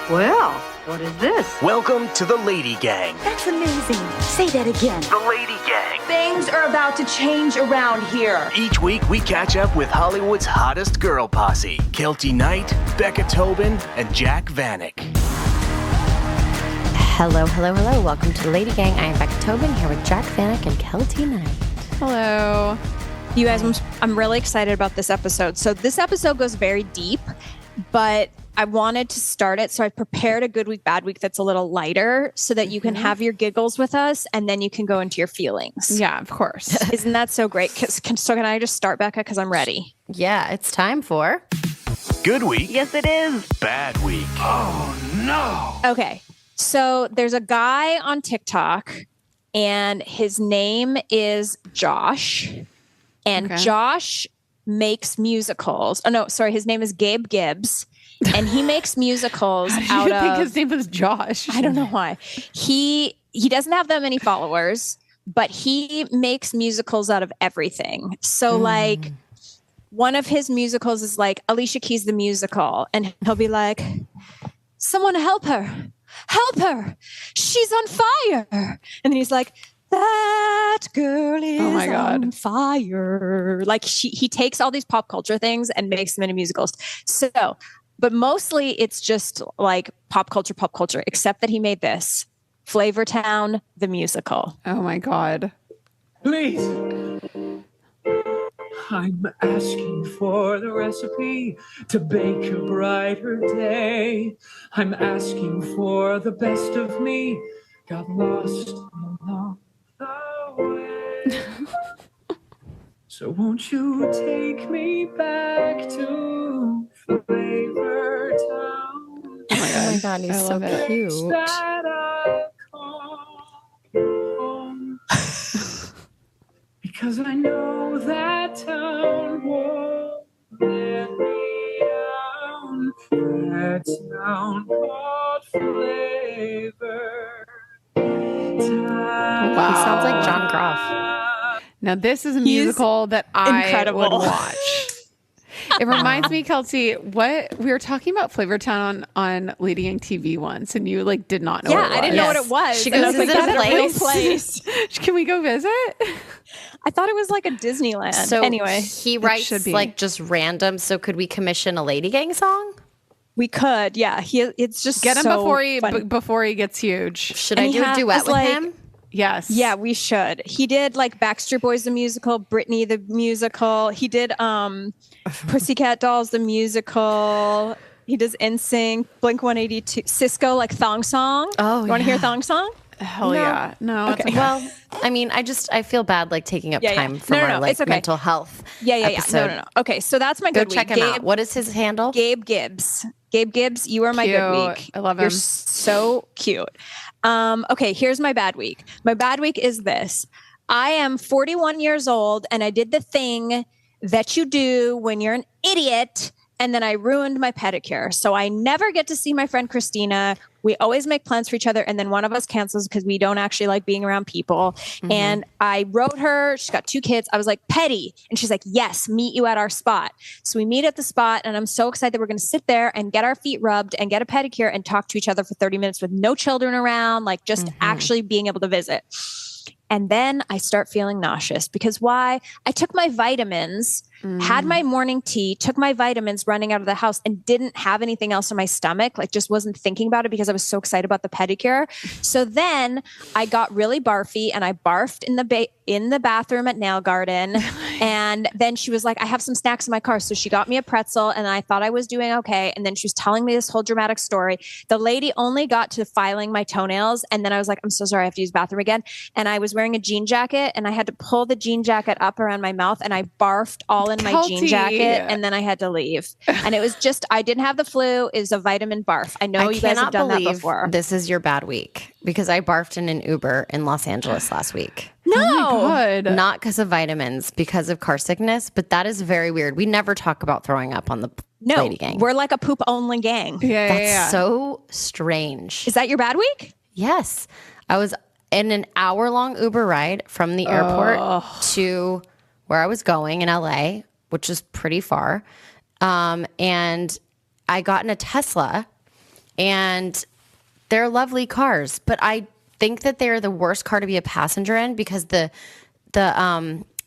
Well, what is this? Welcome to the Lady Gang. That's amazing. Say that again. The Lady Gang. Things are about to change around here. Each week we catch up with Hollywood's hottest girl posse, keltieknight, beccatobin, and jacvanek. Hello. Welcome to the Lady Gang. I am beccatobin here with jacvanek and keltieknight. Hello. You guys, I'm really excited about this episode. So this episode goes very deep, but I wanted to start it. So I prepared a good week, bad week that's a little lighter so that you can have your giggles with us and then you can go into your feelings. Yeah, of course. Isn't that so great? So can I just start, Becca? Because I'm ready. Yeah, it's time for... Good week. Yes, it is. Bad week. Oh, no. Okay. So there's a guy on TikTok and his name is Josh. And Josh makes musicals. Oh, no, sorry. His name is Gabe Gibbs. And he makes musicals out of... I think his name was Josh. I don't know why. He doesn't have that many followers, but he makes musicals out of everything. So like one of his musicals is like Alicia Keys the musical. And he'll be like, someone help her. Help her. She's on fire. And then he's like, that girl is on fire. Like he takes all these pop culture things and makes them into musicals. So... But mostly it's just like pop culture, except that he made this Flavortown, the musical. Oh my God. Please. I'm asking for the recipe to bake a brighter day. I'm asking for the best of me. Got lost along the way. So won't you take me back to Flavortown? Oh my God, he's so cute. That I call home. Because I know that town won't let me down. That town called Flavortown. Wow. He sounds like John Groff. Now, this is a musical that I would watch. It reminds me, Kelsey, what we were talking about Flavortown on LadyGang TV once, and you like did not know what it was. Yeah, I didn't know what it was. She goes, is it a real place? Can we go visit? I thought it was like a Disneyland. So anyway, he writes like just random. So could we commission a LadyGang song? We could, yeah. It's just get him so before he gets huge. Should I do a duet with him? Yes. Yeah, we should. He did like Backstreet Boys the musical, Britney the musical. He did Pussycat Dolls the musical. He does NSYNC, Blink-182, Cisco like Thong Song. Oh, you want to hear Thong Song? Hell yeah. No. Okay. Well, I mean, I feel bad like taking up time from our like mental health. Yeah. No. Okay, so that's my good week. Go check him out. What is his handle? Gabe Gibbs. Gabe Gibbs, you are my good week. I love him. You're so cute. Okay, here's my bad week. My bad week is this. I am 41 years old and I did the thing that you do when you're an idiot, and then I ruined my pedicure. So I never get to see my friend Christina. We always make plans for each other, and then one of us cancels because we don't actually like being around people. And I wrote her, she's got 2 kids. I was like, petty. And she's like, yes, meet you at our spot. So we meet at the spot, and I'm so excited that we're going to sit there and get our feet rubbed and get a pedicure and talk to each other for 30 minutes with no children around, like just actually being able to visit. And then I start feeling nauseous because why? I took my vitamins, had my morning tea, took my vitamins running out of the house and didn't have anything else in my stomach, like just wasn't thinking about it because I was so excited about the pedicure. So then I got really barfy and I barfed in the bathroom at Nail Garden. And then she was like, I have some snacks in my car. So she got me a pretzel and I thought I was doing okay. And then she was telling me this whole dramatic story. The lady only got to filing my toenails. And then I was like, I'm so sorry, I have to use the bathroom again. And I was wearing a jean jacket and I had to pull the jean jacket up around my mouth and I barfed all in my jean jacket. And then I had to leave. And it was just, I didn't have the flu. It was a vitamin barf. I know you guys have done that before. This is your bad week because I barfed in an Uber in Los Angeles last week. No, not because of vitamins, because of car sickness. But that is very weird. We never talk about throwing up on the Lady Gang. We're like a poop only gang. That's so strange. Is that your bad week? Yes. I was in an hour-long Uber ride from the airport to where I was going in LA, which is pretty far. And I got in a Tesla And they're lovely cars, but I think that they're the worst car to be a passenger in because the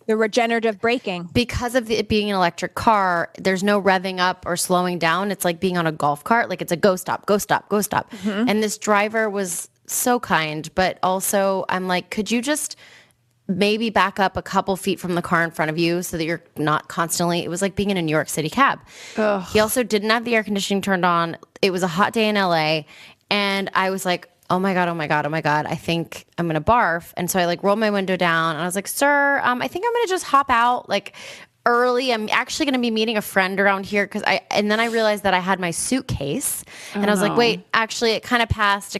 regenerative braking. Because of it being an electric car, there's no revving up or slowing down. It's like being on a golf cart. Like it's a go stop, go stop, go stop. And this driver was so kind, but also I'm like, could you just maybe back up a couple feet from the car in front of you so that you're not constantly, it was like being in a New York City cab. Ugh. He also didn't have the air conditioning turned on. It was a hot day in LA. And I was like, oh my God, I think I'm going to barf. And so I like rolled my window down and I was like, sir, I think I'm going to just hop out like early. I'm actually going to be meeting a friend around here and then I realized that I had my suitcase and I was like, wait, actually it kind of passed.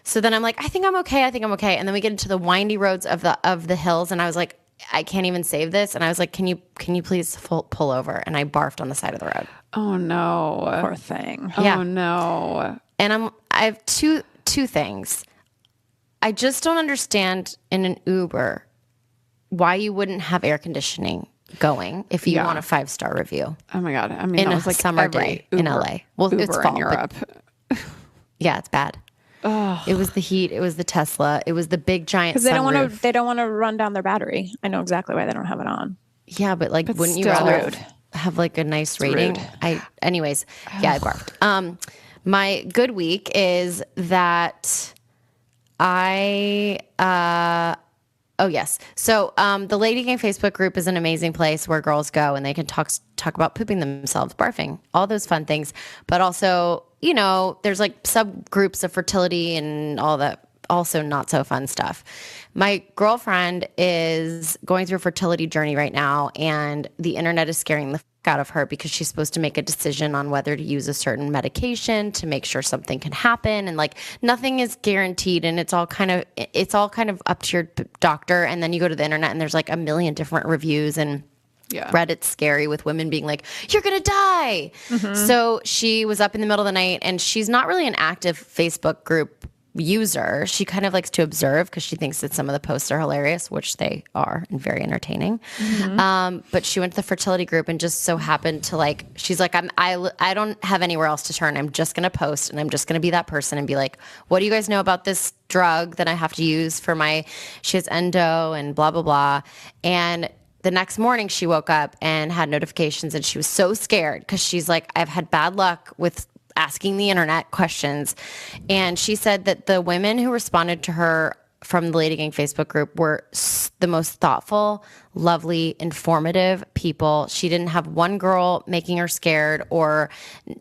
So then I'm like, I think I'm okay. And then we get into the windy roads of the hills and I was like, I can't even save this. And I was like, can you please pull over? And I barfed on the side of the road. Oh no. Poor thing. Yeah. Oh no. And I have two things. I just don't understand in an Uber why you wouldn't have air conditioning going if you want a 5-star review. Oh my God. I mean, in that a was like summer day in LA. Well, Uber it's fall in Europe. Yeah, it's bad. It was the heat. It was the Tesla. It was the big giant sunroof. Because they don't want to run down their battery. I know exactly why they don't have it on. Yeah, but like, wouldn't you rather have like a nice rating? Anyways, I barfed. My good week is that oh yes. So the Lady Gang Facebook group is an amazing place where girls go and they can talk about pooping themselves, barfing, all those fun things. But also, you know, there's like subgroups of fertility and all that also not so fun stuff. My girlfriend is going through a fertility journey right now and the internet is scaring the out of her because she's supposed to make a decision on whether to use a certain medication to make sure something can happen, and like nothing is guaranteed, and it's all kind of up to your doctor. And then you go to the internet and there's like a million different reviews, and Reddit's scary with women being like, you're gonna die. So she was up in the middle of the night, and she's not really an active Facebook group user. She kind of likes to observe because she thinks that some of the posts are hilarious, which they are, and very entertaining. But she went to the fertility group and just so happened to like, she's like, I don't have anywhere else to turn. I'm just going to post and I'm just going to be that person and be like, what do you guys know about this drug that I have to use for she has endo and blah, blah, blah. And the next morning she woke up and had notifications and she was so scared because she's like, I've had bad luck with asking the internet questions. And she said that the women who responded to her from the Lady Gang Facebook group were the most thoughtful, lovely, informative people. She didn't have one girl making her scared or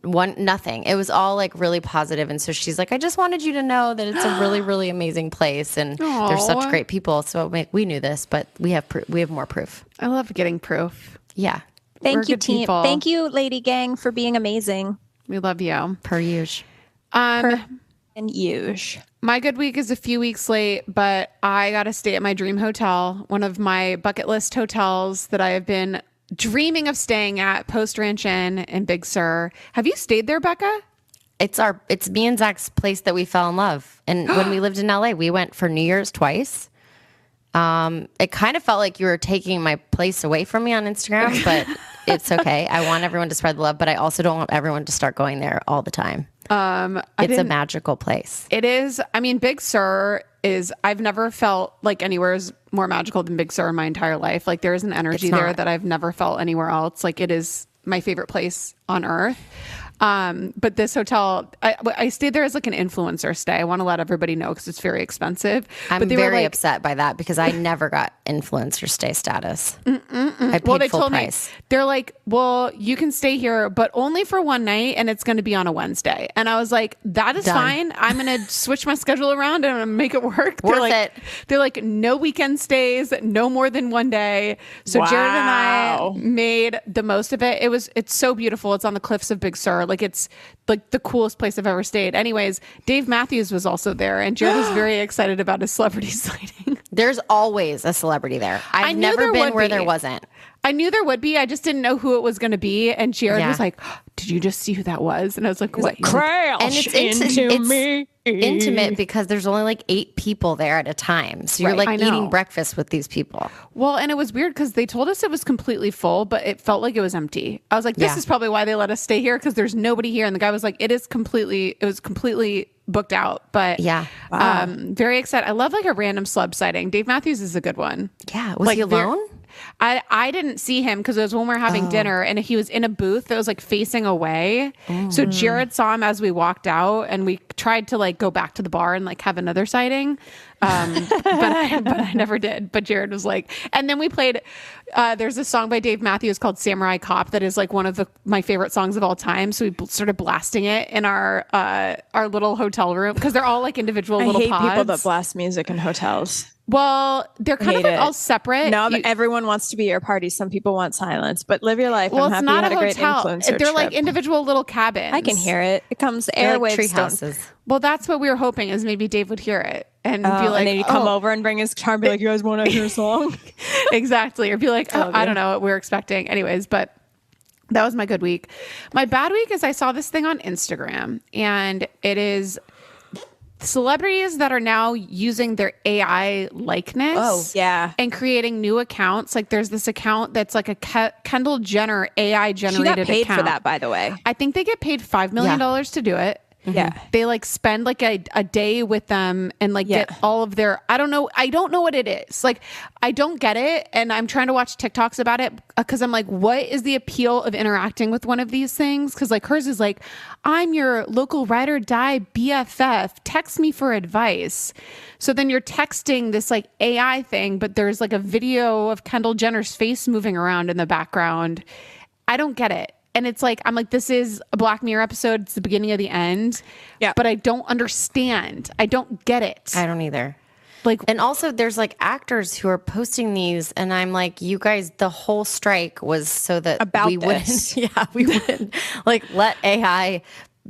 nothing. It was all like really positive. And so she's like, I just wanted you to know that it's a really, really amazing place. And they're such great people. So we knew this, but we have more proof. I love getting proof. Yeah. Thank you, team. People. Thank you, Lady Gang, for being amazing. We love you. Per usual. And usual. My good week is a few weeks late, but I got to stay at my dream hotel, one of my bucket list hotels that I have been dreaming of staying at, Post Ranch Inn in Big Sur. Have you stayed there, Becca? It's me and Zach's place that we fell in love. And when we lived in LA, we went for New Year's twice. It kind of felt like you were taking my place away from me on Instagram, but it's okay. I want everyone to spread the love, but I also don't want everyone to start going there all the time. It's a magical place. It is. I mean, Big Sur is, I've never felt like anywhere is more magical than Big Sur in my entire life. Like there is an energy there that I've never felt anywhere else. Like it is my favorite place on earth. But this hotel, I stayed there as like an influencer stay. I want to let everybody know because it's very expensive. I'm very upset by that because I never got influencer stay status. I paid full price. They're like, well, you can stay here, but only for one night and it's going to be on a Wednesday. And I was like, that is fine. I'm going to switch my schedule around and I'm going to make it work. They're like, no weekend stays, no more than one day. So Jared and I made the most of it. It's so beautiful. It's on the cliffs of Big Sur. Like it's like the coolest place I've ever stayed. Anyways, Dave Matthews was also there and Jared was very excited about his celebrity sighting. There's always a celebrity there. I've never been where there wasn't. I knew there would be. I just didn't know who it was going to be. And Jared was like, "Did you just see who that was?" And I was like, "What?" Crash and it's intimate because there's only like 8 people there at a time. So you're like eating breakfast with these people. Well, and it was weird because they told us it was completely full, but it felt like it was empty. I was like, this is probably why they let us stay here, because there's nobody here. And the guy was like, it was completely booked out. But very excited. I love like a random celeb sighting. Dave Matthews is a good one. Yeah. Was he alone? I didn't see him because it was when we were having dinner, and he was in a booth that was like facing away. So Jared saw him as we walked out, and we tried to like go back to the bar and like have another sighting. But I never did. But Jared was like, and then we played, there's a song by Dave Matthews called Samurai Cop that is like one of my favorite songs of all time. So we started blasting it in our little hotel room, because they're all like individual little pods. I hate people that blast music in hotels. Well, they're kind of like all separate. No, but everyone wants to be at your party. Some people want silence, but live your life. Well, I'm it's happy not you had a a great hotel. influencer They're like trip. individual little cabins. I can hear it. It comes airwaves. Like tree houses. Well, that's what we were hoping, is maybe Dave would hear it and be like, and then he'd come over and bring his guitar and be like, "You guys want to hear a song?" Exactly. Or be like, I don't know what we were expecting. Anyways, but that was my good week. My bad week is I saw this thing on Instagram, and it is celebrities that are now using their AI likeness and creating new accounts. Like there's this account that's like a Kendall Jenner AI generated account. She got paid for that, by the way. I think they get paid $5 million to do it. Yeah. They like spend like a day with them and like get all of their, I don't know what it is. Like, I don't get it. And I'm trying to watch TikToks about it because I'm like, what is the appeal of interacting with one of these things? Because like hers is like, I'm your local ride or die BFF. Text me for advice. So then you're texting this like AI thing, but there's like a video of Kendall Jenner's face moving around in the background. I don't get it. And it's like, I'm like, this is a Black Mirror episode. It's the beginning of the end. Yeah. But I don't understand. I don't get it. I don't either. Like, and also there's like actors who are posting these, and I'm like, you guys, the whole strike was so that we wouldn't like let AI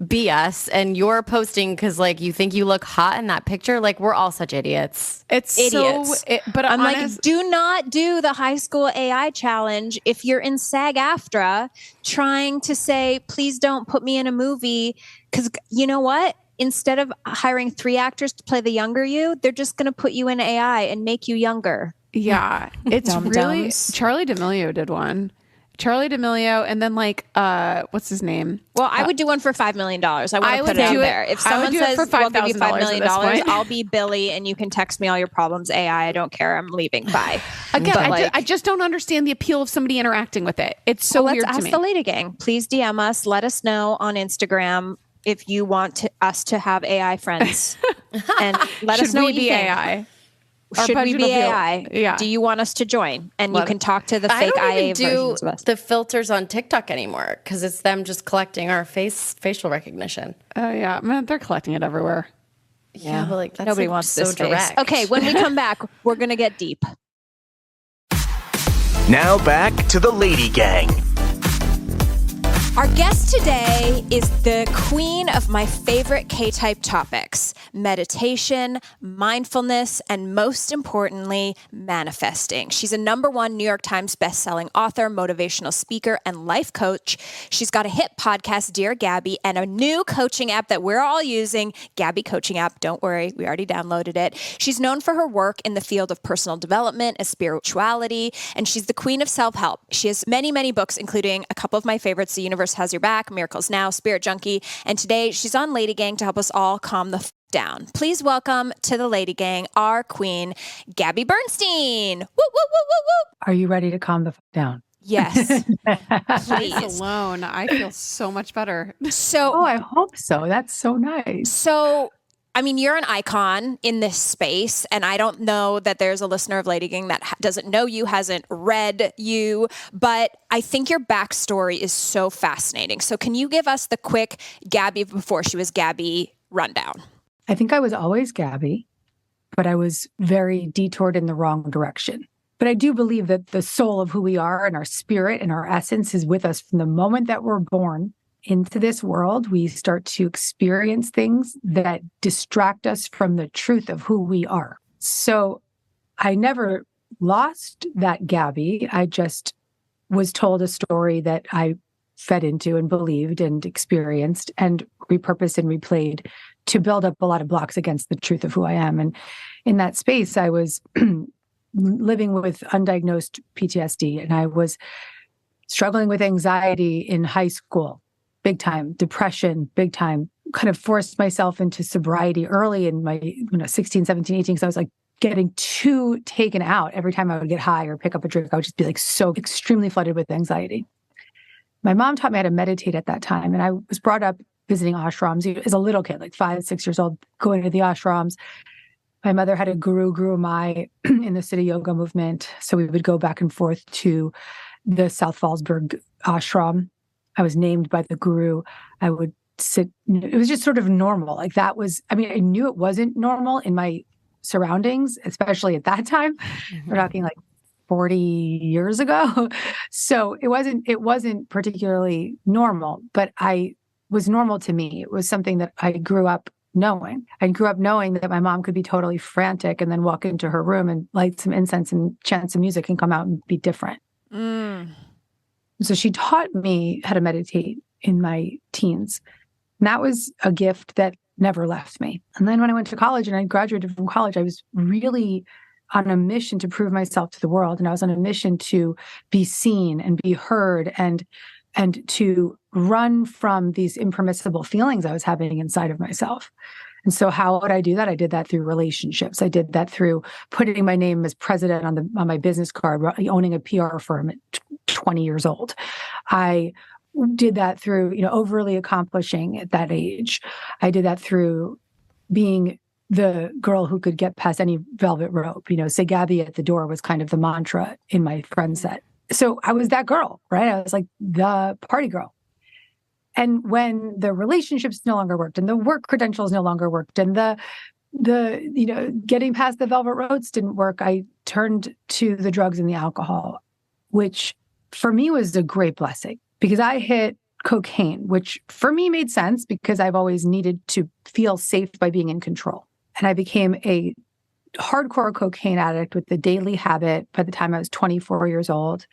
be us, and you're posting because like you think you look hot in that picture. Like, we're all such idiots. It's idiots. But I'm like, do not do the high school AI challenge if you're in SAG-AFTRA trying to say, please don't put me in a movie, because you know what? Instead of hiring 3 actors to play the younger you, they're just going to put you in AI and make you younger. Yeah, it's really Charlie D'Amelio did one. Charlie D'Amelio, and then like what's his name? Well, I would do one for $5 million. I want to put it out there. If someone says, "We'll give you $5 million," I'll be Billy, and you can text me all your problems. AI, I don't care. I'm leaving. Bye. Again, I just don't understand the appeal of somebody interacting with it. It's so weird to me. Let's ask the Lady Gang. Please DM us. Let us know on Instagram if you want us to have AI friends, and let us know what you think. AI? Should we be AI? Yeah. Do you want us to join? And you can talk to the fake IA versions of us. The filters on TikTok anymore because it's them just collecting our facial recognition. Oh yeah, man, they're collecting it everywhere. Yeah, but like that's nobody like wants so this direct. Face. Okay, when we come back, we're gonna get deep. Now back to the Lady Gang. Our guest today is the queen of my favorite K-type topics: meditation, mindfulness, and most importantly, manifesting. She's a #1 New York Times bestselling author, motivational speaker, and life coach. She's got a hit podcast, Dear Gabby, and a new coaching app that we're all using, Gabby Coaching App. Don't worry, we already downloaded it. She's known for her work in the field of personal development and spirituality, and she's the queen of self-help. She has many, many books, including a couple of my favorites, The Universe Has Your Back, Miracles Now, Spirit Junkie, and today she's on LadyGang to help us all calm the down. Please welcome to the Lady Gang our queen, Gabby Bernstein. Woo, woo, woo, woo, woo. Are you ready to calm the down? Yes. Please. Alone, I feel so much better. So, I hope so. That's so nice. So, I mean, you're an icon in this space, and I don't know that there's a listener of Lady Gang that doesn't know you, hasn't read you, but I think your backstory is so fascinating. So can you give us the quick Gabby before she was Gabby rundown? I think I was always Gabby, but I was very detoured in the wrong direction. But I do believe that the soul of who we are and our spirit and our essence is with us from the moment that we're born into this world. We start to experience things that distract us from the truth of who we are. So I never lost that Gabby. I just was told a story that I fed into and believed and experienced and repurposed and replayed to build up a lot of blocks against the truth of who I am. And in that space, I was living with undiagnosed PTSD, and I was struggling with anxiety in high school, big time, depression, big time, kind of forced myself into sobriety early in my 16, 17, 18, because I was like getting too taken out. Every time I would get high or pick up a drink, I would just be like so extremely flooded with anxiety. My mom taught me how to meditate at that time, and I was brought up visiting ashrams as a little kid, like 5, 6 years old, going to the ashrams. My mother had a Guru Mai in the City Yoga movement. So we would go back and forth to the South Fallsburg ashram. I was named by the guru. I would sit. It was just sort of normal. Like that was, I mean, I knew it wasn't normal in my surroundings, especially at that time. We're talking like 40 years ago. So it wasn't particularly normal, but I was normal to me. It was something that I grew up knowing. I grew up knowing that my mom could be totally frantic and then walk into her room and light some incense and chant some music and come out and be different. So she taught me how to meditate in my teens. And that was a gift that never left me. And then when I went to college and I graduated from college, I was really on a mission to prove myself to the world. And I was on a mission to be seen and be heard and to run from these impermissible feelings I was having inside of myself. And so how would I do that? I did that through relationships. I did that through putting my name as president on my business card, owning a PR firm at 20 years old. I did that through, overly accomplishing at that age. I did that through being the girl who could get past any velvet rope. Say Gabby at the door was kind of the mantra in my friend set. So I was that girl, right? I was like the party girl. And when the relationships no longer worked and the work credentials no longer worked and the getting past the velvet roads didn't work, I turned to the drugs and the alcohol, which for me was a great blessing because I hit cocaine, which for me made sense because I've always needed to feel safe by being in control. And I became a hardcore cocaine addict with the daily habit by the time I was 24 years old.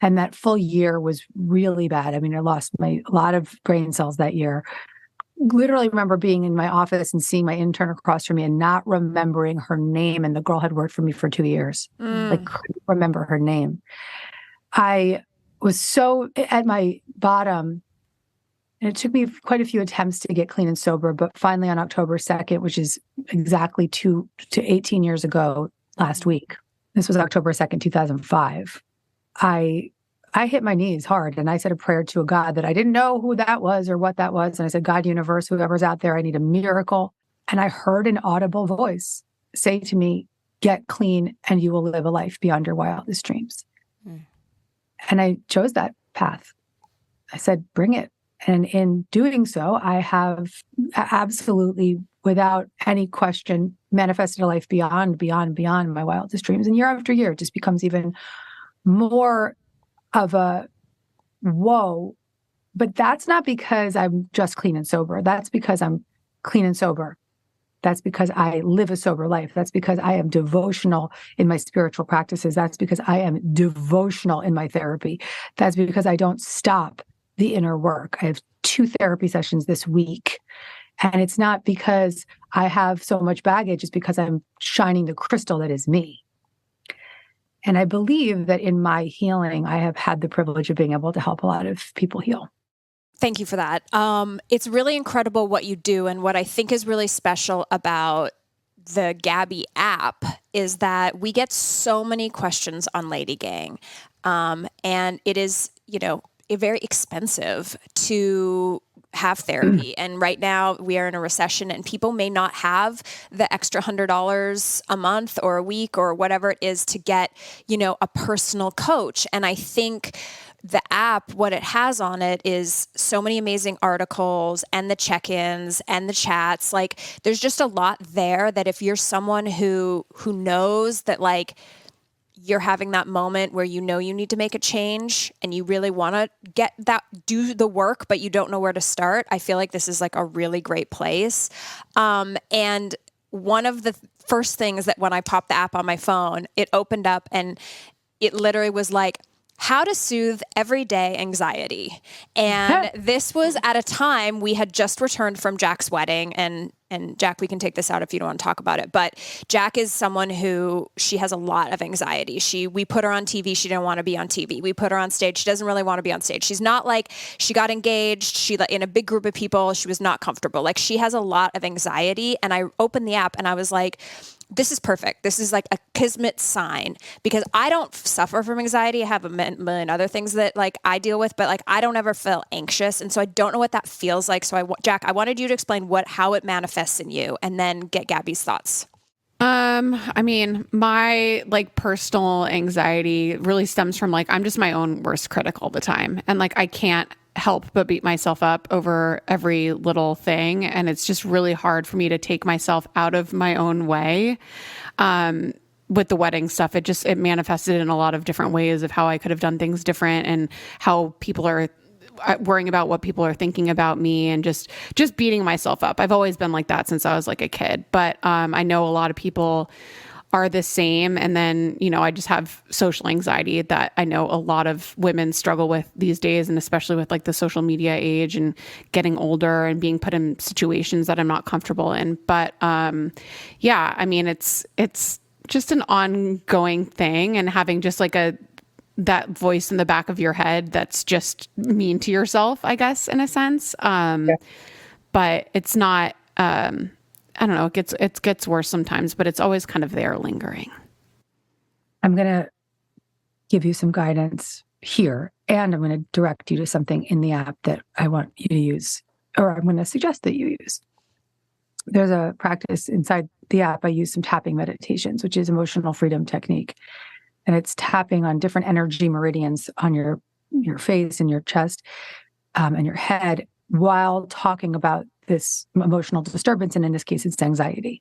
And that full year was really bad. I mean, I lost a lot of brain cells that year. Literally remember being in my office and seeing my intern across from me and not remembering her name. And the girl had worked for me for 2 years. Like, couldn't remember her name. I was so at my bottom. And it took me quite a few attempts to get clean and sober. But finally on October 2nd, which is exactly 2 to 18 years ago last week, this was October 2nd, 2005, I hit my knees hard and I said a prayer to a God that I didn't know who that was or what that was. And I said, God, universe, whoever's out there, I need a miracle. And I heard an audible voice say to me, get clean and you will live a life beyond your wildest dreams. And I chose that path. I said, bring it. And in doing so, I have absolutely, without any question, manifested a life beyond my wildest dreams. And year after year, it just becomes even more of a whoa. But that's not because I'm just clean and sober. That's because I'm clean and sober. That's because I live a sober life. That's because I am devotional in my spiritual practices. That's because I am devotional in my therapy. That's because I don't stop the inner work. I have 2 therapy sessions this week. And it's not because I have so much baggage. It's because I'm shining the crystal that is me. And I believe that in my healing, I have had the privilege of being able to help a lot of people heal. Thank you for that. It's really incredible what you do. And what I think is really special about the Gabby app is that we get so many questions on LadyGang. And it is, very expensive to have therapy. And right now we are in a recession and people may not have the extra $100 a month or a week or whatever it is to get, a personal coach. And I think the app, what it has on it is so many amazing articles and the check-ins and the chats. Like there's just a lot there that if you're someone who knows that like you're having that moment where you need to make a change and you really want to do the work, but you don't know where to start, I feel like this is like a really great place. And one of the first things that when I popped the app on my phone, it opened up and it literally was like, how to soothe everyday anxiety. And this was at a time we had just returned from Jack's wedding. And Jack, we can take this out if you don't want to talk about it. But Jack is someone who, she has a lot of anxiety. We put her on TV. She didn't want to be on TV. We put her on stage. She doesn't really want to be on stage. She's not like, she got engaged. She in a big group of people. She was not comfortable. Like, she has a lot of anxiety. And I opened the app and I was like, this is perfect. This is like a kismet sign, because I don't suffer from anxiety. I have a million other things that like I deal with, but like I don't ever feel anxious. And so I don't know what that feels like. So Jack, I wanted you to explain how it manifests in you and then get Gabby's thoughts. I mean, my like personal anxiety really stems from like, I'm just my own worst critic all the time. And like, I can't help but beat myself up over every little thing. And it's just really hard for me to take myself out of my own way. With the wedding stuff, it manifested in a lot of different ways of how I could have done things different and how people are worrying about what people are thinking about me and just beating myself up. I've always been like that since I was like a kid, but I know a lot of people are the same. And then, I just have social anxiety that I know a lot of women struggle with these days. And especially with like the social media age and getting older and being put in situations that I'm not comfortable in. But yeah, I mean, it's just an ongoing thing, and having just like that voice in the back of your head that's just mean to yourself, I guess, in a sense. But it's not, I don't know, it gets worse sometimes, but it's always kind of there lingering. I'm going to give you some guidance here, and I'm going to direct you to something in the app that I want you to use, or I'm going to suggest that you use. There's a practice inside the app. I use some tapping meditations, which is emotional freedom technique. And it's tapping on different energy meridians on your face and your chest and your head while talking about this emotional disturbance. And in this case, it's anxiety.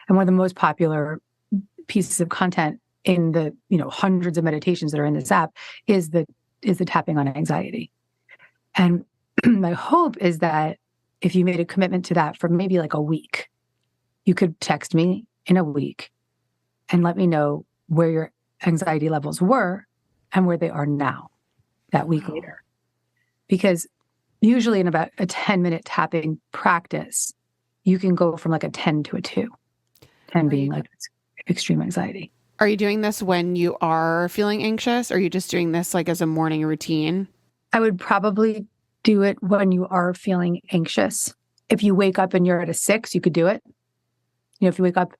And one of the most popular pieces of content in the hundreds of meditations that are in this app is the tapping on anxiety. And my hope is that if you made a commitment to that for maybe like a week, you could text me in a week and let me know where your anxiety levels were and where they are now, that week later. Because usually in about a 10-minute tapping practice, you can go from like a 10 to a 2, 10 being like extreme anxiety. Are you doing this when you are feeling anxious? Or are you just doing this like as a morning routine? I would probably do it when you are feeling anxious. If you wake up and you're at a 6, you could do it. If you wake up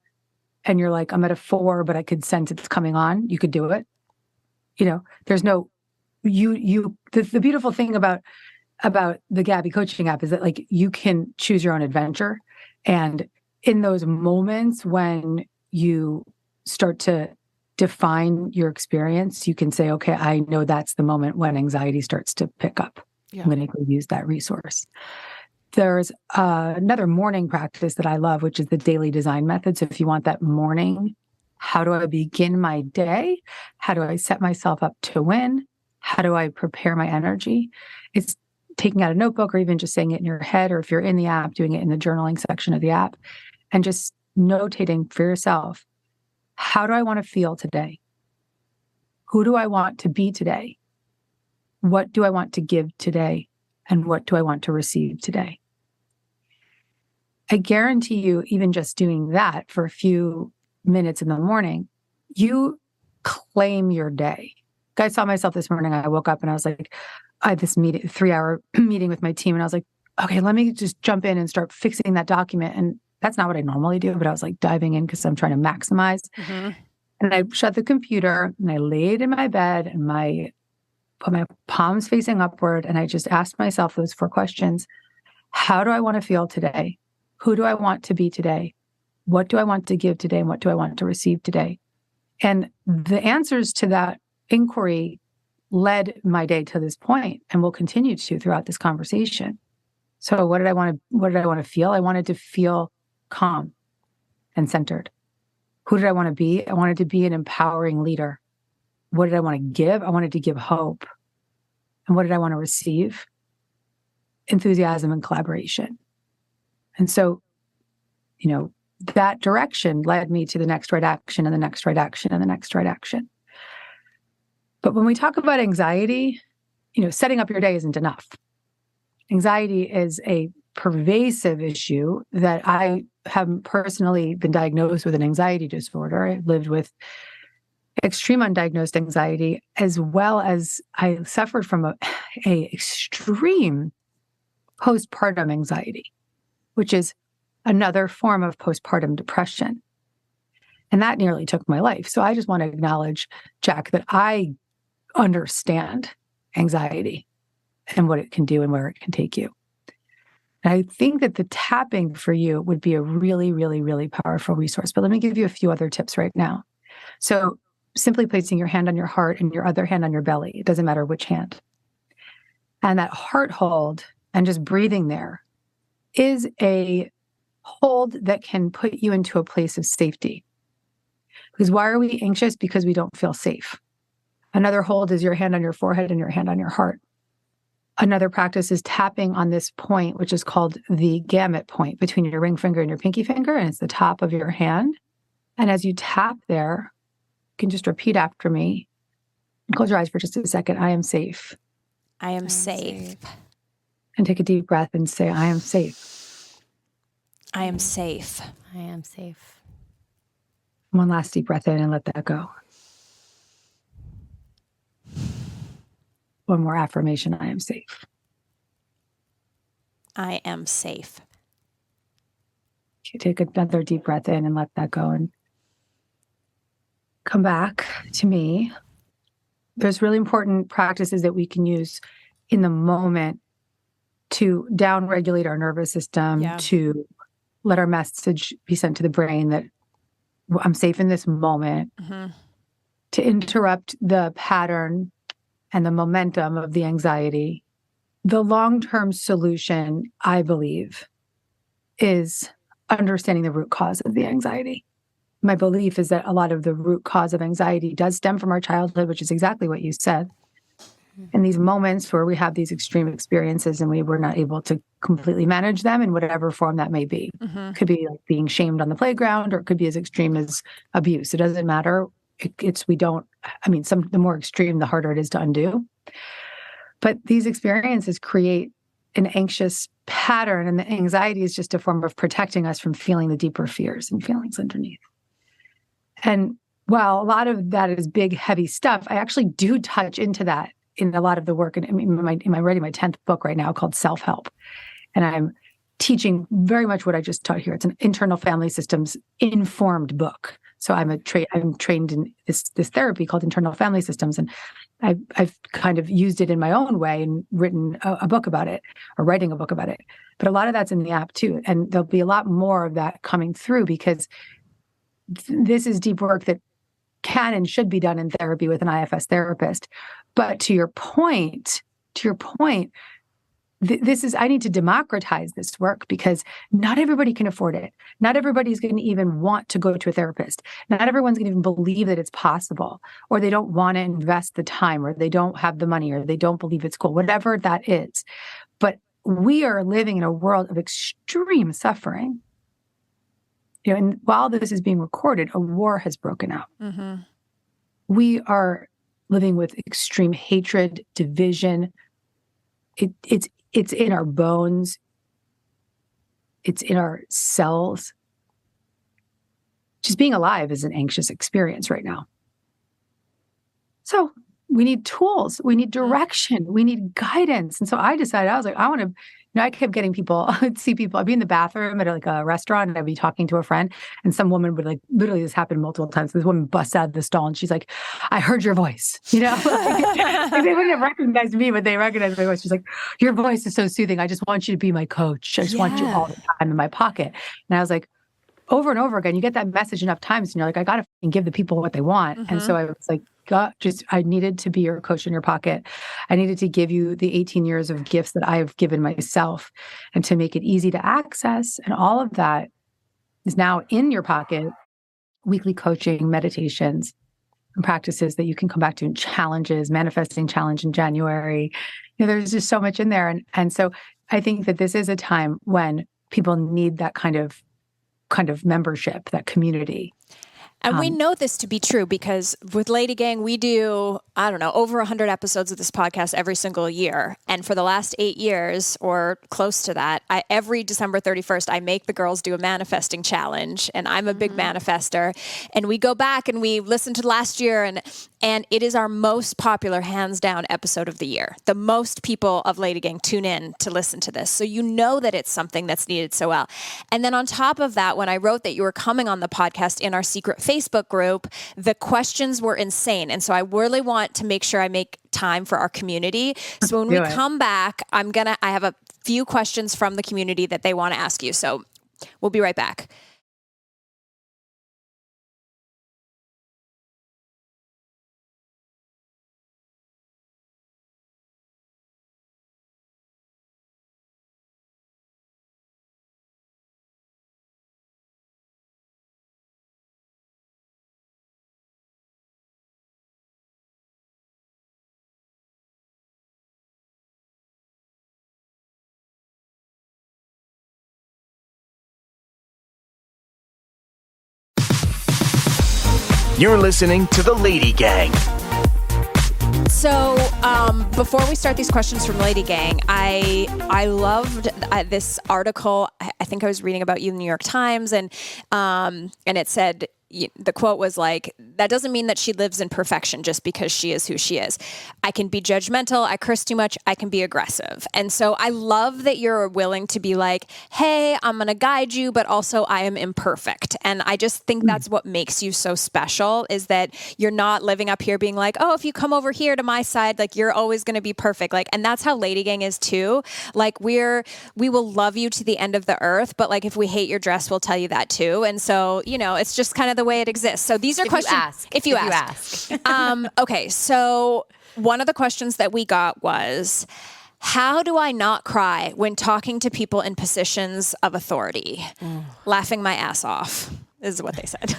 and you're like, I'm at a 4, but I could sense it's coming on, you could do it. There's no, the beautiful thing about the Gabby coaching app is that like you can choose your own adventure. And in those moments when you start to define your experience, you can say, okay, I know that's the moment when anxiety starts to pick up. Yeah. I'm going to go use that resource. There's another morning practice that I love, which is the daily design method. So if you want that morning, how do I begin my day? How do I set myself up to win? How do I prepare my energy? It's taking out a notebook or even just saying it in your head, or if you're in the app, doing it in the journaling section of the app, and just notating for yourself, how do I want to feel today? Who do I want to be today? What do I want to give today? And what do I want to receive today? I guarantee you, even just doing that for a few minutes in the morning, you claim your day. I saw myself this morning. I woke up and I was like, I had this 3-hour meeting with my team. And I was like, okay, let me just jump in and start fixing that document. And that's not what I normally do, but I was like diving in because I'm trying to maximize. Mm-hmm. And I shut the computer and I laid in my bed and put my palms facing upward. And I just asked myself those 4 questions. How do I want to feel today? Who do I want to be today? What do I want to give today? And what do I want to receive today? And the answers to that inquiry led my day to this point and will continue to throughout this conversation. So what did I want to feel? I wanted to feel calm and centered. Who did I want to be? I wanted to be an empowering leader. What did I want to give? I wanted to give hope. And what did I want to receive? Enthusiasm and collaboration. And so, that direction led me to the next right action and the next right action and the next right action. But when we talk about anxiety, setting up your day isn't enough. Anxiety is a pervasive issue that I have personally been diagnosed with an anxiety disorder. I lived with extreme undiagnosed anxiety, as well as I suffered from a extreme postpartum anxiety, which is another form of postpartum depression. And that nearly took my life. So I just want to acknowledge, Jack, that I understand anxiety and what it can do and where it can take you. And I think that the tapping for you would be a really, really, really powerful resource. But let me give you a few other tips right now. So simply placing your hand on your heart and your other hand on your belly. It doesn't matter which hand. And that heart hold and just breathing there is a hold that can put you into a place of safety. Because why are we anxious? Because we don't feel safe. Another hold is your hand on your forehead and your hand on your heart. Another practice is tapping on this point, which is called the gamut point between your ring finger and your pinky finger, and it's the top of your hand. And as you tap there, you can just repeat after me. Close your eyes for just a second. I am safe. I am safe. And take a deep breath and say, I am safe. I am safe. I am safe. One last deep breath in and let that go. One more affirmation, I am safe. I am safe. Okay, take another deep breath in and let that go and come back to me. There's really important practices that we can use in the moment to downregulate our nervous system, to let our message be sent to the brain that I'm safe in this moment, to interrupt the pattern and the momentum of the anxiety. The long-term solution, I believe, is understanding the root cause of the anxiety. My belief is that a lot of the root cause of anxiety does stem from our childhood, which is exactly what you said. And these moments where we have these extreme experiences and we were not able to completely manage them in whatever form that may be. Could be like being shamed on the playground, or it could be as extreme as abuse. It doesn't matter. The more extreme, the harder it is to undo. But these experiences create an anxious pattern, and the anxiety is just a form of protecting us from feeling the deeper fears and feelings underneath. And while a lot of that is big, heavy stuff, I actually do touch into that in a lot of the work. And I'm writing my 10th book right now called Self-Help. And I'm teaching very much what I just taught here. It's an internal family systems informed book. So I'm trained in this therapy called internal family systems. And I've kind of used it in my own way and written a book about it, or writing a book about it. But a lot of that's in the app too. And there'll be a lot more of that coming through, because this is deep work that can and should be done in therapy with an IFS therapist. But to your point, I need to democratize this work, because not everybody can afford it. Not everybody's going to even want to go to a therapist. Not everyone's going to even believe that it's possible, or they don't want to invest the time, or they don't have the money, or they don't believe it's cool, whatever that is. But we are living in a world of extreme suffering. And while this is being recorded, a war has broken out. We are living with extreme hatred, division. It's in our bones. It's in our cells. Just being alive is an anxious experience right now. So we need tools. We need direction. We need guidance. And so I decided, I was like, I want to, I kept getting people, I'd see people, I'd be in the bathroom at a restaurant, and I'd be talking to a friend, and some woman would literally, this happened multiple times. This woman busts out of the stall and she's like, I heard your voice, they wouldn't have recognized me, but they recognized my voice. She's like, your voice is so soothing. I just want you to be my coach. I just want you all the time in my pocket. And I was like, over and over again, you get that message enough times and you're like, I got to give the people what they want. And so I was like, I needed to be your coach in your pocket. I needed to give you the 18 years of gifts that I've given myself, and to make it easy to access. And all of that is now in your pocket. Weekly coaching, meditations, and practices that you can come back to, and challenges, manifesting challenge in January. There's just so much in there. And so I think that this is a time when people need that kind of kind of membership, that community. And we know this to be true because with LadyGang, we do, I don't know, over 100 episodes of this podcast every single year. And for the last 8 years or close to that, every December 31st, I make the girls do a manifesting challenge. And I'm a big manifester. And we go back and we listen to last year, and it is our most popular, hands down, episode of the year. The most people of LadyGang tune in to listen to this. So you know that it's something that's needed so well. And then on top of that, when I wrote that you were coming on the podcast in our secret Facebook group, the questions were insane. And so I really want to make sure I make time for our community. So when we come back, I have a few questions from the community that they want to ask you. So we'll be right back. You're listening to The Lady Gang. So before we start these questions from LadyGang, I loved this article. I think I was reading about you in the New York Times, and it said, the quote was like, that doesn't mean that she lives in perfection just because she is who she is. I can be judgmental. I curse too much. I can be aggressive. And so I love that you're willing to be like, hey, I'm going to guide you, but also I am imperfect. And I just think that's what makes you so special, is that you're not living up here being like, oh, if you come over here to my side, like you're always going to be perfect. Like, and that's how LadyGang is too. Like we will love you to the end of the earth, but like if we hate your dress, we'll tell you that too. And so, it's just kind of the way it exists. So these are questions. If you ask. Okay. So one of the questions that we got was, how do I not cry when talking to people in positions of authority? Laughing my ass off is what they said.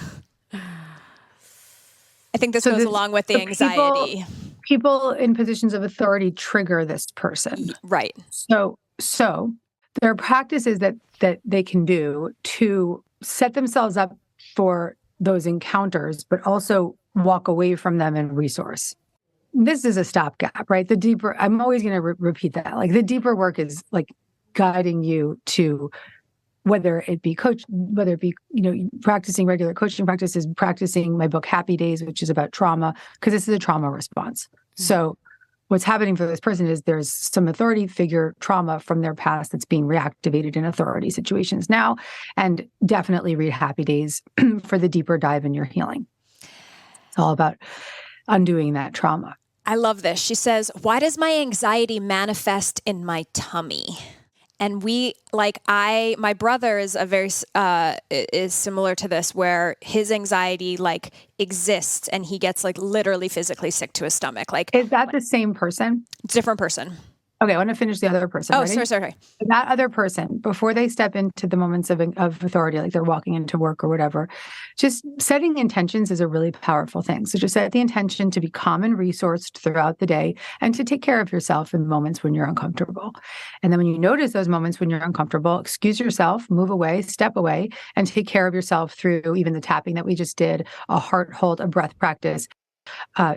I think this goes along with the anxiety. People in positions of authority trigger this person. Right. So there are practices that they can do to set themselves up for those encounters, but also walk away from them and resource. This is a stopgap, right? The deeper, I'm always going to repeat that. Like the deeper work is like guiding you to, whether it be practicing regular coaching practices, practicing my book, Happy Days, which is about trauma, because this is a trauma response. Mm-hmm. So what's happening for this person is there's some authority figure trauma from their past that's being reactivated in authority situations now, and definitely read Happy Days for the deeper dive in your healing. It's all about undoing that trauma. I love this. She says, why does my anxiety manifest in my tummy? And my brother is is similar to this, where his anxiety like exists and he gets like literally physically sick to his stomach. Like, is that the same person? Different person. Okay, I want to finish the other person. Oh, Ready? sorry. That other person, before they step into the moments of authority, like they're walking into work or whatever, just setting intentions is a really powerful thing. So just set the intention to be calm and resourced throughout the day and to take care of yourself in moments when you're uncomfortable. And then when you notice those moments when you're uncomfortable, excuse yourself, move away, step away, and take care of yourself through even the tapping that we just did, a heart hold, a breath practice. A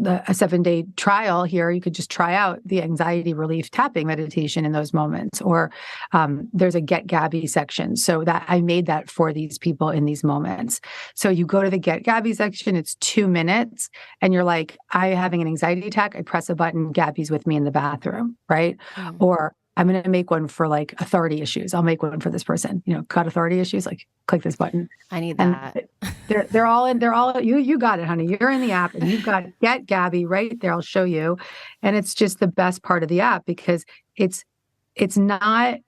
7-day trial here, you could just try out the anxiety relief tapping meditation in those moments. Or there's a Get Gabby section. So that I made that for these people in these moments. So you go to the Get Gabby section, it's 2 minutes, and you're like, I'm having an anxiety attack. I press a button, Gabby's with me in the bathroom, right? Mm-hmm. Or I'm going to make one for like authority issues. I'll make one for this person, got authority issues, like click this button. I need that. And you got it, honey. You're in the app and you've got Get Gabby right there. I'll show you. And it's just the best part of the app because it's not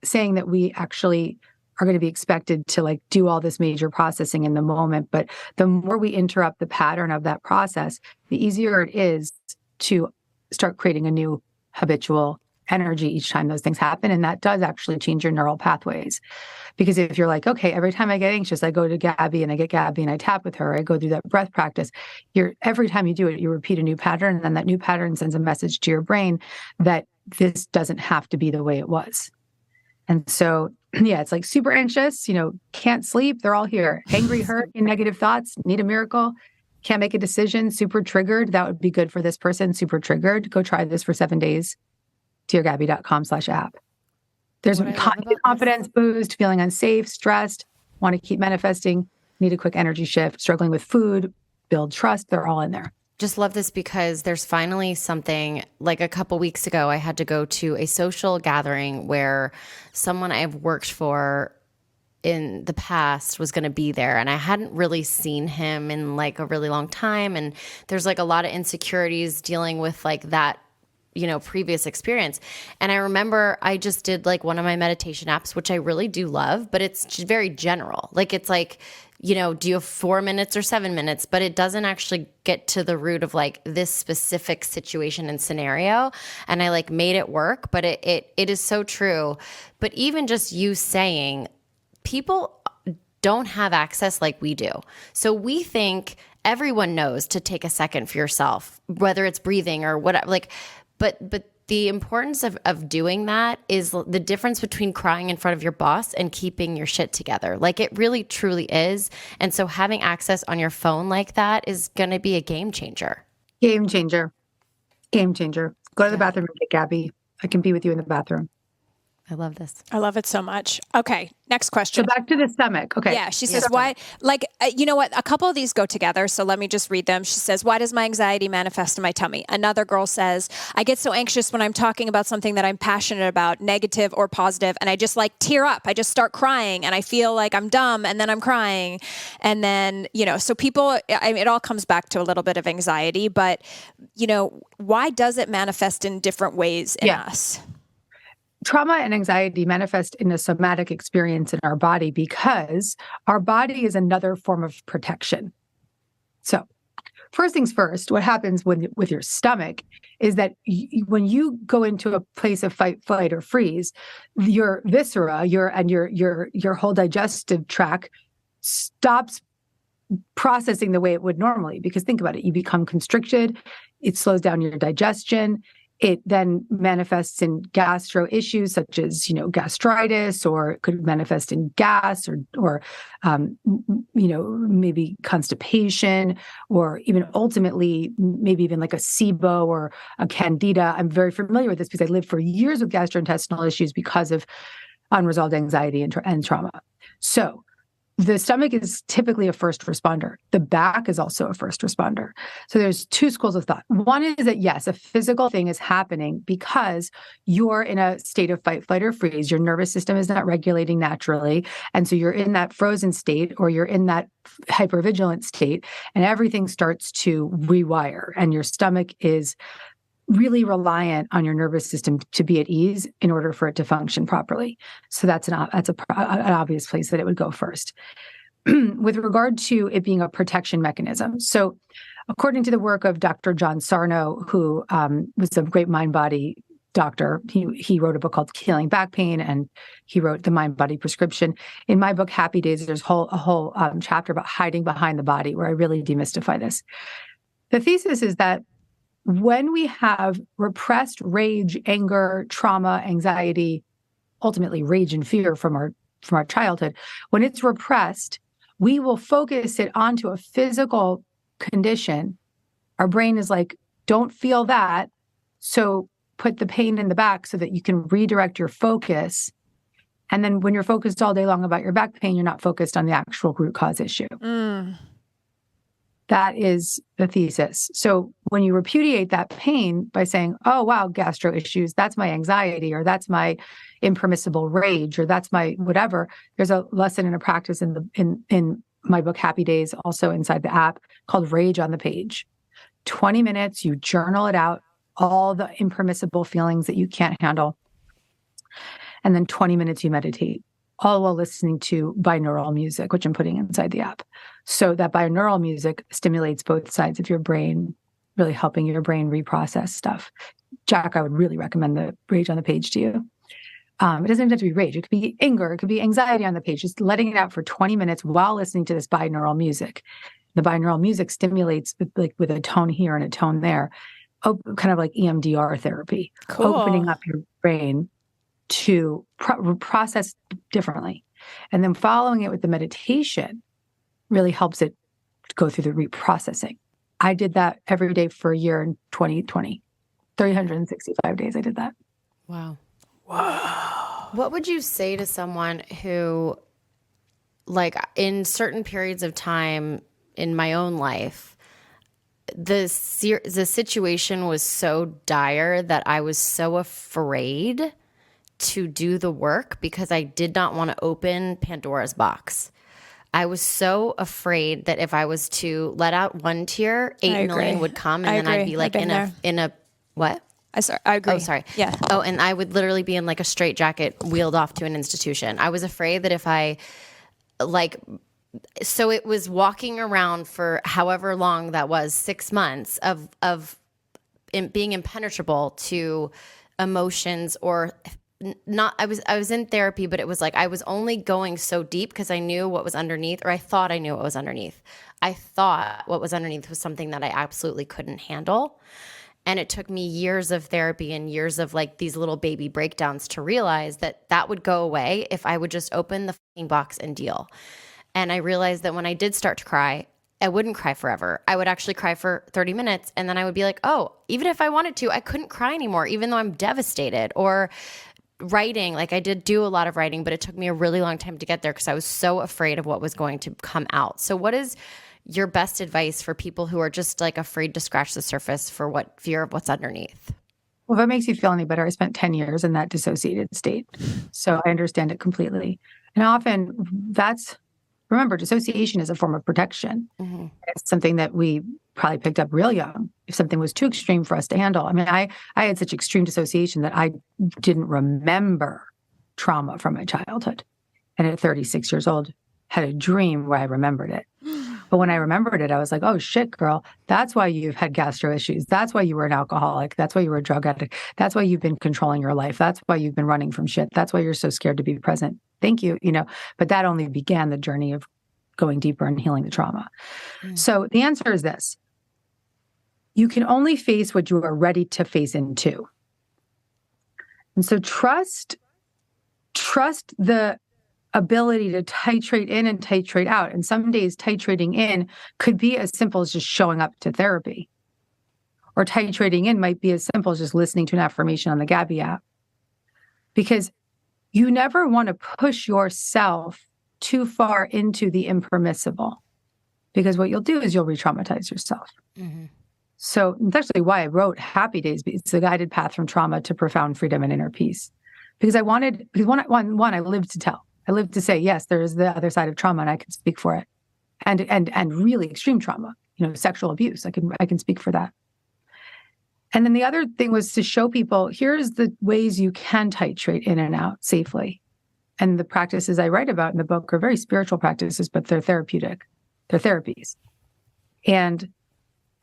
saying that we actually are going to be expected to like do all this major processing in the moment. But the more we interrupt the pattern of that process, the easier it is to start creating a new habitual energy each time those things happen. And that does actually change your neural pathways. Because if you're like, okay, every time I get anxious, I go to Gabby and I get Gabby and I tap with her, I go through that breath practice. Every time you do it, you repeat a new pattern. And then that new pattern sends a message to your brain that this doesn't have to be the way it was. And so, yeah, it's like super anxious, can't sleep. They're all here. Angry, hurt, negative thoughts, need a miracle, can't make a decision, super triggered. That would be good for this person. Super triggered. Go try this for 7 days. deargabby.com/app. There's confidence boost, feeling unsafe, stressed, want to keep manifesting, need a quick energy shift, struggling with food, build trust. They're all in there. Just love this because there's finally something. Like a couple weeks ago, I had to go to a social gathering where someone I've worked for in the past was going to be there, and I hadn't really seen him in like a really long time. And there's like a lot of insecurities dealing with like that, previous experience. And I remember I just did like one of my meditation apps, which I really do love, but it's very general. Like it's like, do you have 4 minutes or 7 minutes? But it doesn't actually get to the root of like this specific situation and scenario. And I like made it work, but it is so true. But even just you saying, people don't have access like we do. So we think everyone knows to take a second for yourself, whether it's breathing or whatever. But the importance of doing that is the difference between crying in front of your boss and keeping your shit together. Like it really, truly is. And so having access on your phone like that is going to be a game changer. Game changer. Game changer. Go to the bathroom and get Gabby. I can be with you in the bathroom. I love this. I love it so much. Okay, next question. So back to the stomach. Okay. Yeah, she says, why, you know what? A couple of these go together. So let me just read them. She says, why does my anxiety manifest in my tummy? Another girl says, I get so anxious when I'm talking about something that I'm passionate about, negative or positive, and I just like tear up. I just start crying and I feel like I'm dumb and then I'm crying. And then, so people, it all comes back to a little bit of anxiety, but, why does it manifest in different ways in us? Trauma and anxiety manifest in a somatic experience in our body because our body is another form of protection. So first things first, what happens with your stomach is that when you go into a place of fight, flight, or freeze, your viscera, your whole digestive tract stops processing the way it would normally. Because think about it, you become constricted, it slows down your digestion. It then manifests in gastro issues such as, gastritis, or it could manifest in gas or maybe constipation, or even ultimately, maybe even like a SIBO or a candida. I'm very familiar with this because I lived for years with gastrointestinal issues because of unresolved anxiety and trauma. So the stomach is typically a first responder. The back is also a first responder. So there's two schools of thought. One is that, yes, a physical thing is happening because you're in a state of fight, flight, or freeze. Your nervous system is not regulating naturally. And so you're in that frozen state, or you're in that hypervigilant state, and everything starts to rewire. And your stomach is really reliant on your nervous system to be at ease in order for it to function properly. So that's an obvious place that it would go first. With regard to it being a protection mechanism. So according to the work of Dr. John Sarno, who was a great mind-body doctor, he wrote a book called Healing Back Pain, and he wrote The Mind-Body Prescription. In my book, Happy Days, there's a whole chapter about hiding behind the body, where I really demystify this. The thesis is that when we have repressed rage, anger, trauma, anxiety, ultimately rage and fear from our childhood, when it's repressed, we will focus it onto a physical condition. Our brain is like, don't feel that. So put the pain in the back so that you can redirect your focus. And then when you're focused all day long about your back pain, you're not focused on the actual root cause issue. That is the thesis. So when you repudiate that pain by saying, oh, wow, gastro issues, that's my anxiety, or that's my impermissible rage, or that's my whatever, there's a lesson and a practice in my book, Happy Days, also inside the app, called Rage on the Page. 20 minutes, you journal it out, all the impermissible feelings that you can't handle. And then 20 minutes, you meditate, all while listening to binaural music, which I'm putting inside the app. So that binaural music stimulates both sides of your brain, really helping your brain reprocess stuff. Jack, I would really recommend the Rage on the Page to you. It doesn't even have to be rage. It could be anger. It could be anxiety on the page, just letting it out for 20 minutes while listening to this binaural music. The binaural music stimulates with a tone here and a tone there, kind of like EMDR therapy, opening up your brain to process differently. And then following it with the meditation really helps it go through the reprocessing. I did that every day for a year in 2020. 365 days I did that. Wow. What would you say to someone who, like, in certain periods of time in my own life, the situation was so dire that I was so afraid to do the work because I did not want to open Pandora's box. I was so afraid that if I was to let out one tear, 8 million would come, and then I'd be like in a what? I agree. Oh, sorry. Yeah. Oh, and I would literally be in like a straitjacket, wheeled off to an institution. I was afraid that if I so it was walking around for however long that was, 6 months of being impenetrable to emotions or not. I was in therapy, but it was like I was only going so deep because I knew what was underneath, or I thought I knew what was underneath. I thought what was underneath was something that I absolutely couldn't handle. And it took me years of therapy and years of like these little baby breakdowns to realize that that would go away if I would just open the fucking box and deal. And I realized that when I did start to cry, I wouldn't cry forever. I would actually cry for 30 minutes. And then I would be like, oh, even if I wanted to, I couldn't cry anymore, even though I'm devastated. Or writing, like I did do a lot of writing, but it took me a really long time to get there because I was so afraid of what was going to come out. So what is your best advice for people who are just like afraid to scratch the surface for fear of what's underneath? Well, if it makes you feel any better, I spent 10 years in that dissociated state. So I understand it completely. And often remember, dissociation is a form of protection. Mm-hmm. It's something that we probably picked up real young if something was too extreme for us to handle. I mean, I had such extreme dissociation that I didn't remember trauma from my childhood. And at 36 years old, had a dream where I remembered it. But when I remembered it, I was like, oh shit, girl, that's why you've had gastro issues. That's why you were an alcoholic. That's why you were a drug addict. That's why you've been controlling your life. That's why you've been running from shit. That's why you're so scared to be present. Thank you. But that only began the journey of going deeper and healing the trauma. So the answer is this. You can only face what you are ready to face into. And so trust the ability to titrate in and titrate out. And some days titrating in could be as simple as just showing up to therapy. Or titrating in might be as simple as just listening to an affirmation on the Gabby app. Because you never want to push yourself too far into the impermissible. Because what you'll do is you'll re-traumatize yourself. Mm-hmm. So that's actually why I wrote Happy Days. It's a guided path from trauma to profound freedom and inner peace. Because I lived to tell. I lived to say, yes, there is the other side of trauma and I can speak for it. And really extreme trauma, sexual abuse. I can speak for that. And then the other thing was to show people, here's the ways you can titrate in and out safely. And the practices I write about in the book are very spiritual practices, but they're therapeutic. They're therapies. And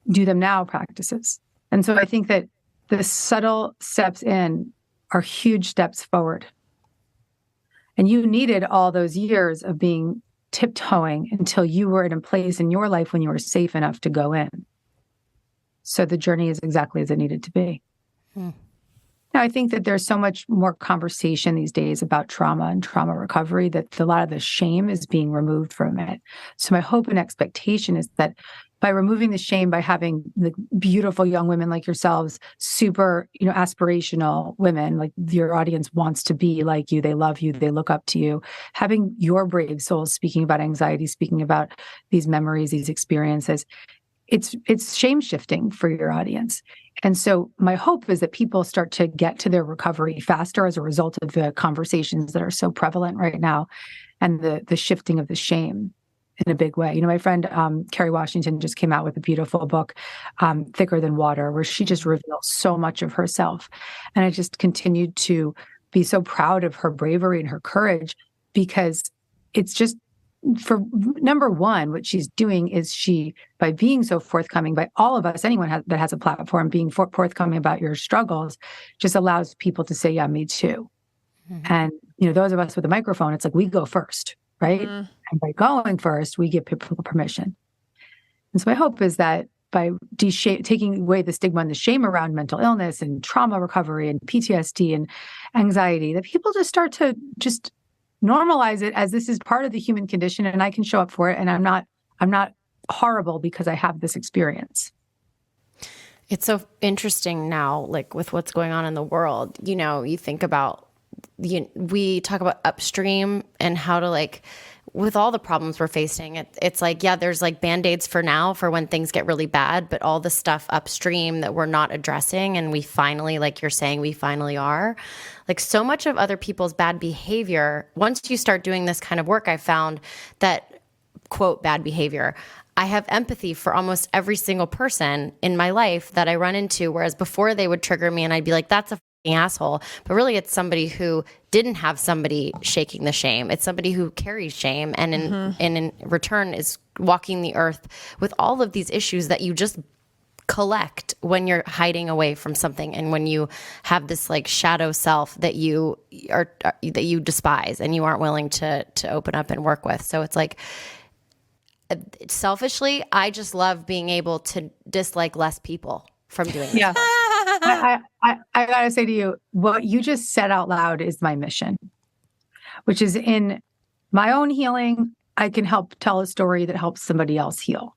do them now practices. And so I think that the subtle steps in are huge steps forward. And you needed all those years of being tiptoeing until you were in a place in your life when you were safe enough to go in. So the journey is exactly as it needed to be. Now, I think that there's so much more conversation these days about trauma and trauma recovery that a lot of the shame is being removed from it. So my hope and expectation is that by removing the shame, by having the beautiful young women like yourselves, super, aspirational women, like your audience wants to be like you, they love you, they look up to you, having your brave souls speaking about anxiety, speaking about these memories, these experiences, it's shame shifting for your audience. And so my hope is that people start to get to their recovery faster as a result of the conversations that are so prevalent right now and the shifting of the shame in a big way. My friend Kerry Washington just came out with a beautiful book, Thicker Than Water, where she just revealed so much of herself. And I just continued to be so proud of her bravery and her courage because it's just, for number one, what she's doing is by being so forthcoming, by all of us, anyone that has a platform, being forthcoming about your struggles, just allows people to say, yeah, me too. Mm-hmm. And, those of us with a microphone, it's like we go first, right? Mm-hmm. And by going first, we give people permission. And so my hope is that by taking away the stigma and the shame around mental illness and trauma recovery and PTSD and anxiety, that people just start to just normalize it as this is part of the human condition and I can show up for it. And I'm not horrible because I have this experience. It's so interesting now, like with what's going on in the world, you know, you think about, we talk about Upstream and how to like, with all the problems we're facing, it's like, yeah, there's like Band-Aids for now for when things get really bad, but all the stuff upstream that we're not addressing, and we finally, like you're saying, we finally are. Like so much of other people's bad behavior, once you start doing this kind of work, I found that, quote, bad behavior, I have empathy for almost every single person in my life that I run into, whereas before they would trigger me and I'd be like, that's a asshole. But really it's somebody who didn't have somebody shaking the shame. It's somebody who carries shame and in return is walking the earth with all of these issues that you just collect when you're hiding away from something and when you have this like shadow self that you despise and you aren't willing to open up and work with. So it's like, selfishly, I just love being able to dislike less people from doing this. Yeah. I gotta say to you, what you just said out loud is my mission, which is in my own healing, I can help tell a story that helps somebody else heal.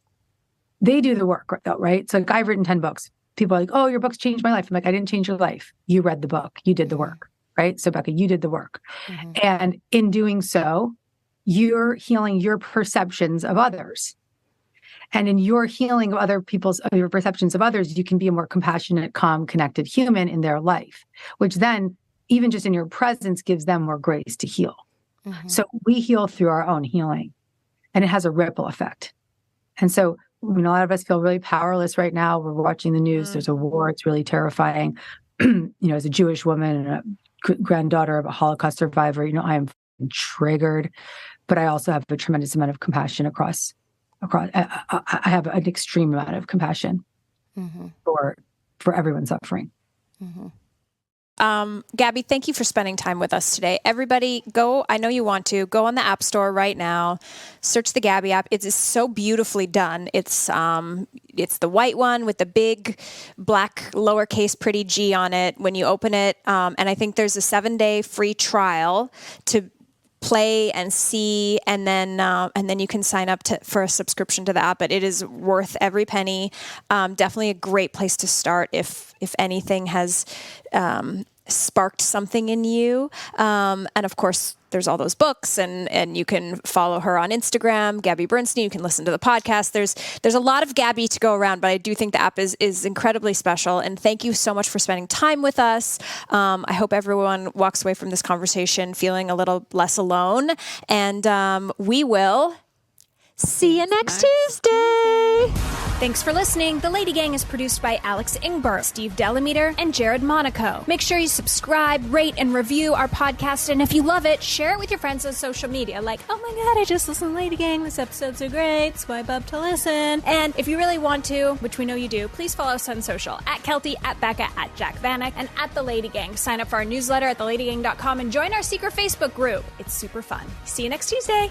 They do the work, though, right? So like, I've written 10 books. People are like, oh, your books changed my life. I'm like, I didn't change your life. You read the book. You did the work, right? So Becca, you did the work. Mm-hmm. And in doing so, you're healing your perceptions of others. And in your healing of other people's, your perceptions of others, you can be a more compassionate, calm, connected human in their life, which then, even just in your presence, gives them more grace to heal. Mm-hmm. So we heal through our own healing, and it has a ripple effect. And so, a lot of us feel really powerless right now. We're watching the news. Mm-hmm. There's a war. It's really terrifying. As a Jewish woman and a granddaughter of a Holocaust survivor, I am triggered, but I also have a tremendous amount of compassion across. I have an extreme amount of compassion for everyone suffering. Mm-hmm. Gabby, thank you for spending time with us today. Everybody go, I know you want to, go on the App Store right now, search the Gabby app. It is so beautifully done. It's the white one with the big black lowercase pretty G on it when you open it. And I think there's a 7-day free trial to play and see, and then you can sign up for a subscription to the app. But it is worth every penny. Definitely a great place to start if anything has sparked something in you. And of course, there's all those books, and you can follow her on Instagram, Gabby Bernstein. You can listen to the podcast. There's a lot of Gabby to go around, but I do think the app is incredibly special. And thank you so much for spending time with us. I hope everyone walks away from this conversation feeling a little less alone. And we will see you next Tuesday. Thanks for listening. The Lady Gang is produced by Alex Ingber, Steve Delameter, and Jared Monaco. Make sure you subscribe, rate, and review our podcast. And if you love it, share it with your friends on social media. Like, oh my God, I just listened to Lady Gang. This episode's so great. Swipe up to listen. And if you really want to, which we know you do, please follow us on social. At Keltie, at Becca, at jacvanek, and at The Lady Gang. Sign up for our newsletter at theladygang.com and join our secret Facebook group. It's super fun. See you next Tuesday.